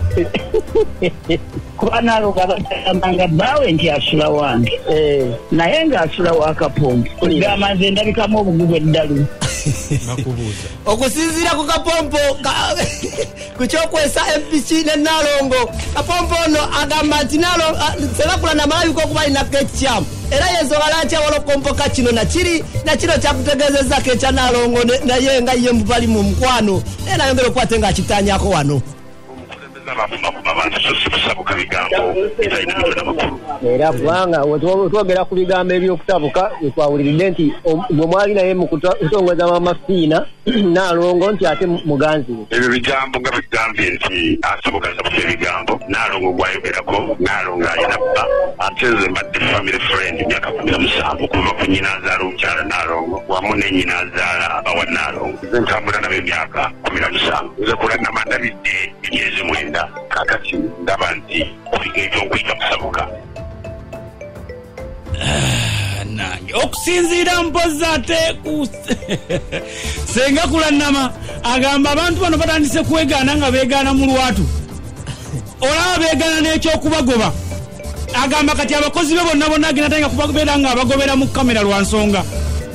kuba Nalongo abagamba bbaawe nti asula wange naye ng'asula wa Kapompo ogamba nze ndabikamu obugugu eddalu.
Okusinziira ku Kapompo ku kyokwesa MPC ne Nalongo Kapompo ono agamba nti Ssenga Kulandama alabika okuba alinako ekikyamu era yensonga lwaki awalokompoka kino nakino kyakutegeezezzaako ekya Nalongo naye nga ye bali mu mukwano naye nayongera okukwate nga akitanyako wano. era kubanga twogera ku bigambo ebyokutabuka twawuliridde nti gwe mwali naye mu kutongoza Mamafiina Nalongo nti ate muganzi we
ebyo bigambo nga bigambye nti asoboka ebigambo Nalongo gwayogerako Nalongo ayina bba ate nze mbadde family friend myaka 17 okuva ku nnyina azaala omukyala Nalongo wamu ne nnyina azaala bawa Nalongo nze ntambula nabo emyaka 17 nze kulannama ndabidde emyezi 9 kakati ndaba nti ekyokuyiga kusabuka
nange okusinziira mpozi ate senga kulannama agamba abantu bano batandise kwegaana nga beegaana mu lwatu olaba beegaana n'ekyokubagoba agamba kati abakozi be bonna agenda tainga kubabeera nga abagobera mu kamera lwa nsonga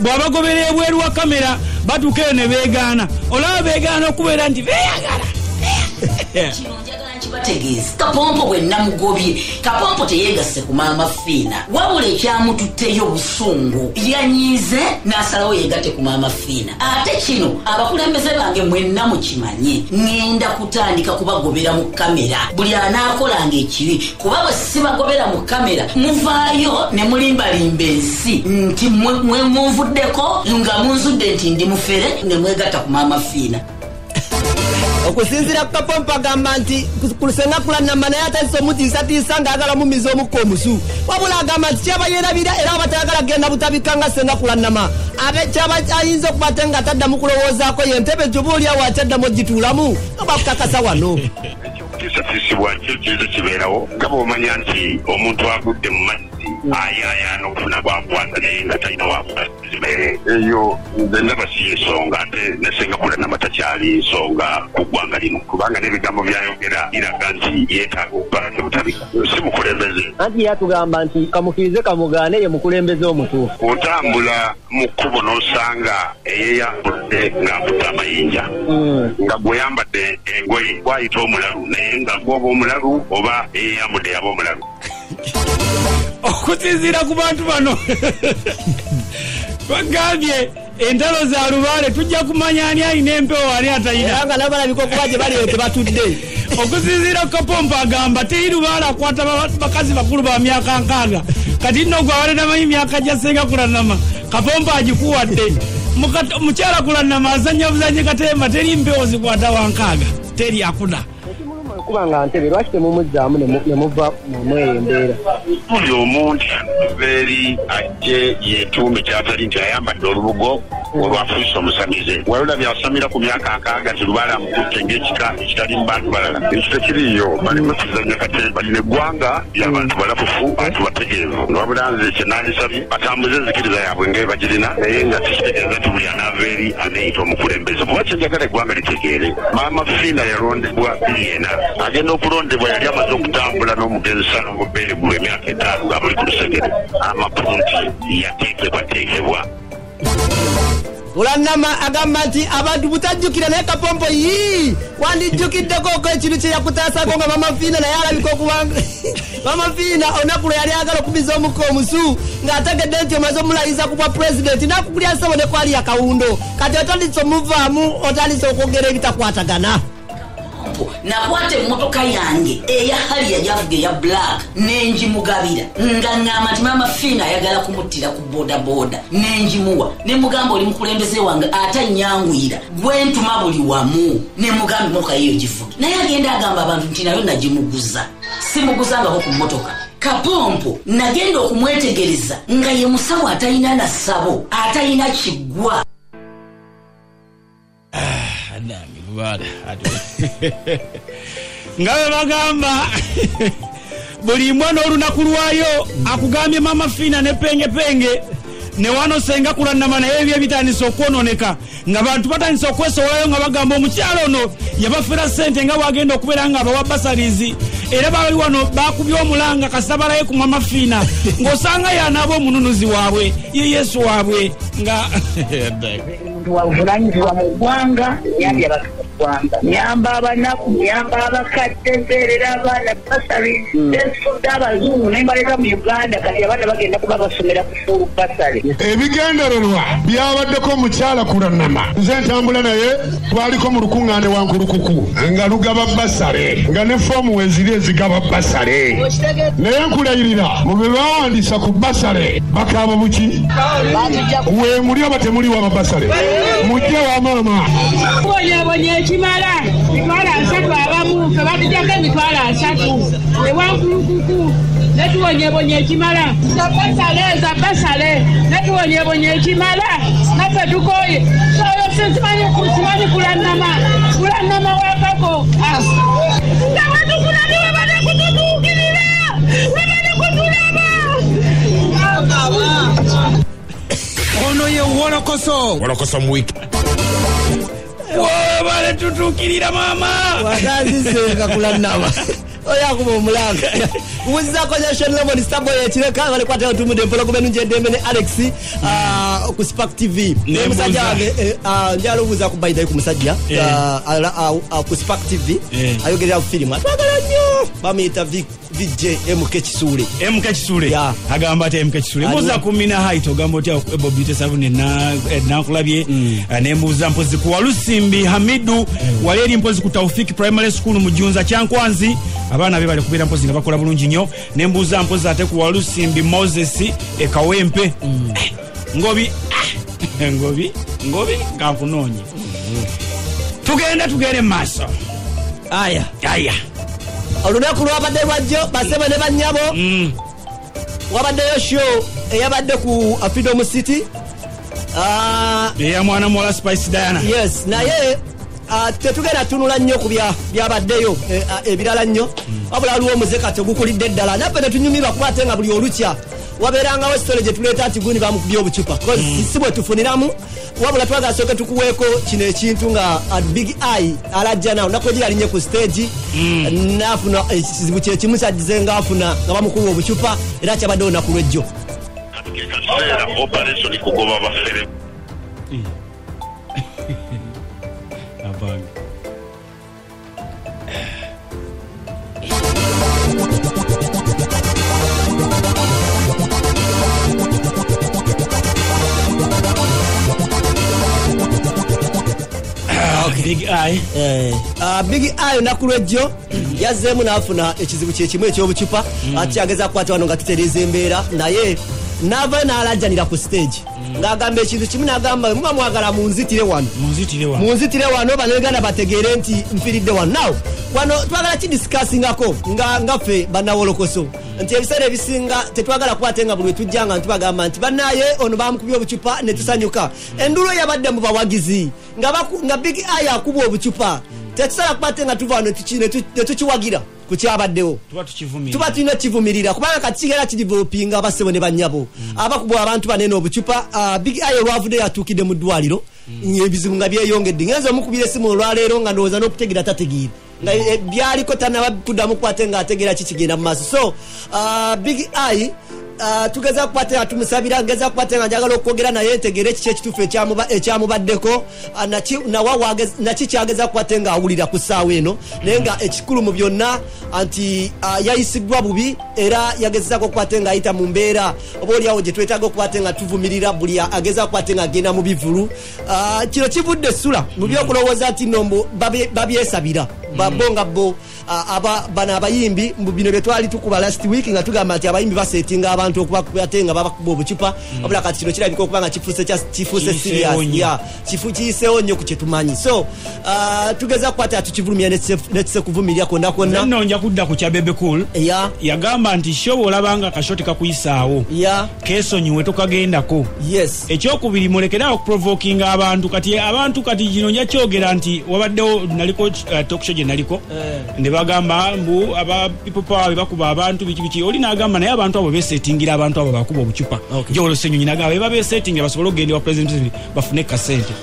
bw'abagobera ebweru wa kamera batuukeyo ne beegaana olaba beegaana okubeera nti beeyagala
bategeeza Kapompo bwe namugobye Kapompo teyeegase ku Mamafiina wabula ekyamututteyo busungu yanyize n'asalawo yeegatte ku Mamafiina ate kino abakulembeze bange mwenna mukimanye ngenda kutandika kubagobera mu kamera buli anaakolanga ekibi kuba bwe sibagobera mu kamera muvaayo ne mulimbalimba ensi nti mwe munvuddeko nga munzudde nti ndi mufere ne mwegatta ku Mamafiina
okusinzira Kapompo agamba nti kusenga kulannama naye atayise omutiisatiisa ng'agala mumiza omukka omusu wabula agamba nti kyaba yeerabira era abatayagala genda butabika nga senga kulannama abe kyaba ayinza okuba ate nga taddamu kulowoozaako yentebe gyobaoliawo akyaddamu ogituulamu nga bakukakasa wano
ekyokutisatiisibwa kyo kiza kibeerawo nga bw'omanya nti omuntu agudde mu mazzi ayayaana okufuna bwakwata naye nga talina wakuzibe eyo nze ndaba si ensonga ate nesenga kulannama takyali nsonga ku ggwanga lino kubanga n'ebigambo byayogera biraga nti yeetaaga okuba tebutabika si mukulembeze anti
yatugamba nti kamukirize kamugaane ye mukulembeze omutuufu
otambula mu kkubo n'osanga eyeyambudde ng'akutte amayinja nga gweyambadde engoye gwayita omulalu naye nga gwoba omulalu oba eyeyambudde yaba omulalu
okusinziira ku bantu bano bagambye entalo za lubaale tujja kumanya ani alina empewo ani atayina
nga nabalabika okuba gye bali tebatudde
okusinziira ku Kapompo agamba teri lubaale akwata bakazi bakulu ba myaka 6 kati nno gwe awalina amanyi myaka gyasenga kulannama Kapompo agikuwadde mukyala kulannama azanya buzanye katemba teri mpewo zikwata wa 6 teri akuna
kubanga Ntebe lwaki temumuzzaamu ne muva mumweyembeera
buli omuntu beeri ajje yeetuume kyatali nti ayambadde olubugo olwafuusa omusamize walula byasamira ku myaka 6 nti lubaale amukutte ng'ekika ekitali mu bantu balala ekyo tekiriiyo balimu kizanya katemba balina eggwanga ly'abantu balafufu bantu bategeevu wabula nze kyenandisabye batambuze enzikiriza yaabwe ng'e bagirina naye nga tekitegeeza nti buli anaava eri aneeyita omukulembeze kuba kyenjagala eggwanga litegeere Mamafiina yalondebwa biliyena agenda okulondebwa yali amaze okutambula n'omugenzi Salongo Beeregulu emyaka 5 nga buli ku lusegere amapunti yateekebwateekebwa
Kulannama agamba nti abantu butajjukira naye Kapompo wandijjukiddeko ekintu kye yakutaasako nga Mamafiina naye alabika okubanga Mamafiina olunaku lwe yali agala okubiza omukka omusu ng'ategedde nti omaze omulayiza ku bwa pulezidenti n'akukulya ssebo ne kwali akawundo kati otandise omuvaamu otandise okwogera ebitakwatagana
nakwata emmotoka yange eya Harrier gyavuga eya black nenjimugabira nga ngamba nti Mamafiina ayagala kumuttira ku bodaboda nenjimuwa nemugamba oli mukulembeze wange atanyangwira gwentuma buli wamu nemugamba emmotoka yeyo givuga naye agenda agamba abantu nti nayo nagimuguza simuguzangako ku mmotoka Kapompo nagenda okumwetegereza nga ye musawo atalina na ssabo atalina kiggwa
nga bwe bagamba buli mwana olunaku lwayo akugambye Mamafiina ne pengepenge ne wano senga kulannama naye ebyo bitandise okwononeka nga bantu batandise okwesowolayo nga bagamba omukyalo ono yabafera ssente nga bwagenda okubeera nga abawa basarizi era bali wano bakubye omulanga kasabalaye ku Mamafiina ng'osanga yanaaba omununuzi waabwe ye Yesu waabwe nga
muntu wavunanyizibwa mu ggwanga nyambye abantu mu ggwanga nyamba abanaku nyamba abakadde mpeerera abaana basale esudde abazungu nembaleka mu uganda kati abaana bagenda kuba basomera ku fulu basale
ebigendererwa byabaddeko omukyala kulanama nze ntambula naye twaliko mu lukuŋŋaane wankulukuku nga lugaba basale nga ne foomu weziri ezigaba basale naye nkulayirira mu be bawandiisa ku basale bakaaba buki we muli oba temuli wa babasale mujje wa maama
kubonyebonya ekimala mitwalo 3 abamu fe batujjako emitwalo 3 ewankulukuku netuwonyebonya ekimala za basale netuwonyebonya ekimala naffe tukoye soyo simanyi kulanama wakako nawetukulaniwe banekututuukirira webanekutulaba
ono ye wolokoso mu wiki
bale tutukirira mama
wakazisenga kulanama oyakuba omulanga kuwuzizako nation lemon starboy ekireka nga nekwatao tumude mpola kubenu njedemene Alex ku Spark TV omusajja wange njala obuuza ku bayidayi ku musajja ku Spark TV ayogerera ku firimu atwagala nnyo bamuyita VJ MK Kisule
agamba ati MK Kisule mbuuza ku Mina Height ogamba otya Bobby Tesavune nankulabye nembuuza mpozi ku Walusimbi Hamidu wali eri mpozi ku Taufiki Primary School mu Junza Kyankwanzi abaana be bali kubeera mpozi nga bakola bulungi nnyo nembuuza mpozi ate ku Walusimbi Moses Ekawempe ngobi kankunoonye tugende maaso
aya olunaku lwabadde lwajjo basebe ne bannyabo wabaddeyo show eyabadde ku Freedom City
eya mwana muwala Spice Diana
yes naye tetugenda tunula nnyo ku byabaddeyo ebirala nnyo wabula aliwo omuzeka tegukulidde eddala naffe tetunyumirwa kuba ate nga buli olukya wabeerangawo esitole gye tuleeta ati guni bamukubya obucupa si bwe tufuniramu wabula twagala soke tukuweeko kino ekintu nga Big Eye alajja nawo nako egi yalinye ku stage nafuna ekizibu kyekimu kyajjize nga afuna nga bamukuba obucupa era kyabadde olunaku lw'ejjo
operation kugoba bafere
Big Eye
Big Eye nakulwejjo yazzeemu n'afuna ekizibu kyekimu ekyobucupa ati ageza kukwata wano nga tutereeza embeera naye n'ava n'alajjanira ku stage ng'agamba ekintu kimu n'agamba muba mwagala munzitire wano bannayuganda bategeere nti nfiridde wano naw wano twagala kidiscussingako ngaffe bannawolokoso nti ebiseera ebisinga tetwagala kukwate nga buli wetujja nga ntubagamba nti bannaye ono bamukubya obucupa ne tusanyuka endulu yabadde mu bawagizi nga Big Eye akuba obucupa tetusala kukwate nga tuva wano netukiwagira ku kyabaddewo tuba tulina kivumirira kubanga kati kigera kidevelopinga abasebo ne bannyabo abakubwa abantu banene obucupa Big Eye olwavudde yatuukidde mu ddwaliro ebizibu nga byeyongedde ngenza omukubira essimu olwaleero nga ndowooza n'okutegira tategiire nga byaliko tanaba kuddamu kukwate nga ategeera kikigenda mu maaso so Big Eye tugeza kukwate tumusabira ngeza kukwate nga njagala okwogera naye ntegeere kiki ekituufu ekyamubaddeko naki kyageza kukwate nga awulira ku ssaawa eno naye nga ekikulu mu byonna nti yayisiddwa bubi era yagezezaako okukwate nga ayita mu mbeera oba oliawo gye twetaaga okukwate nga tuvumirira buli ageza kukwate nga agenda mu bivulu kino kivudde essula mu byokulowooza nti nombo babyesabira babonga bo bano abayimbi bino bye twali tukuba last week nga tugamba nti abayimbi basetinga abantu okuba ate nga babakuba obucupa wabula kati kino kirabika okuba nga kifuuse serious kiyiseewo nnyo ku kyetumanyi so tugeza kukwata tukivulumira nekise kuvumirira konna konna
nno nja kudda ku kya Bebe Cool yagamba nti show olabanga akashoti kakuyisaawo keesonyiwe tokagendako ekyokubiri mulekerawo okuprovokinga abantu kati kino nja kyogera nti wabaddewo naliko talkshow gye naliko ne bagamba mbu aba people power bebakuba abantu biki oli n'agamba naye abantu abo besetingira abantu abo bakuba obucupa jolo senyonyi nagamba beba besetingira basobola okugenda wa president bafune kasente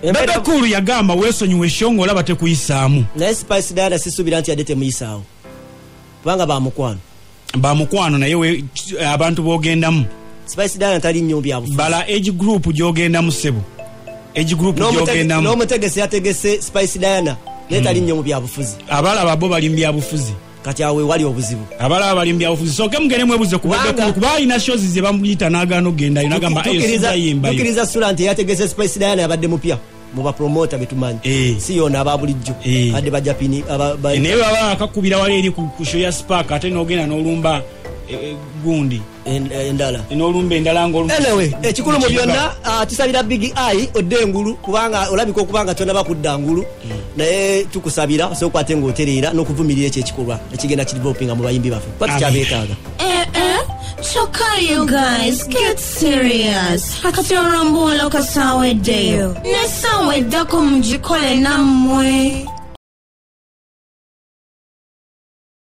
Bebe Kulu yagamba weesonyiwe shongo olaba tekuyisaamu.
Naye Spice Diana sisuubira nti yadde temuyisaawo. Kubanga bamukwano naye abantu boogendamu. Spice Diana tali nnyo byabufuzi. Bala age group gy'ogendamu ssebo. Age group gy'ogendamu. N'omutegesi yategese Spice Diana naye tali nnyo mu byabufuzi. Abalaba bo bali mu byabufuzi. Kati awe wali obuzibu. Abalaba bali mu byabufuzi. Soke mugende mwebuze ku Bebe Kulu kuba alina shows ze bamuyita n'agaana ogendayo n'agamba sijayimbayo. Tukiriza Sula nti yategese Spice Diana yabadde mupya. Muba promoter betumanyi si yona ababulijjo adde bajapini
naye baba akakubira wali eri ku show ya Spark ate n'ogenda n'olumba gundi
endala
n'olumba endala ng'olumba
anyway ekikulu mu byonna tusabira Big Eye odde engulu kubanga olabika okubanga tonna bakudda ngulu naye tukusabira so kwate ng'otereera n'okuvumirira ekyo ekikolwa ekigenda kidevelopinga mu bayimbi baffe kwati kyabeetaaga
Choka, you guys, get serious. Hakatorambula kasawedeo. Nesawedako mjikole namwe.